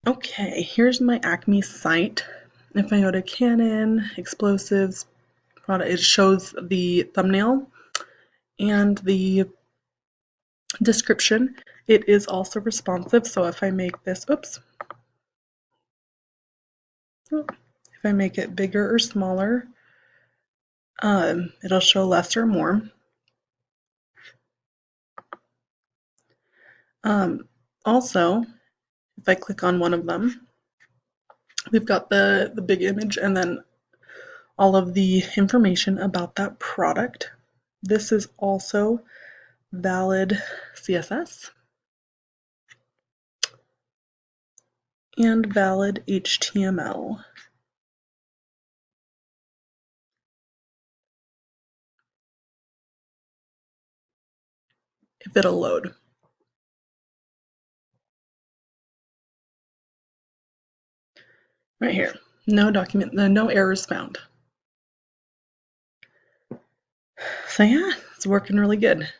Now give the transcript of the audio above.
Okay, here's my Acme site. If I go to Canon, explosives, product, it shows the thumbnail and the description. It is also responsive, so if I make this, if I make it bigger or smaller, it'll show less or more. Also, if I click on one of them, we've got the big image and then all of the information about that product. This is also valid CSS and valid HTML. If it'll load. Right here, no errors found. So yeah, it's working really good.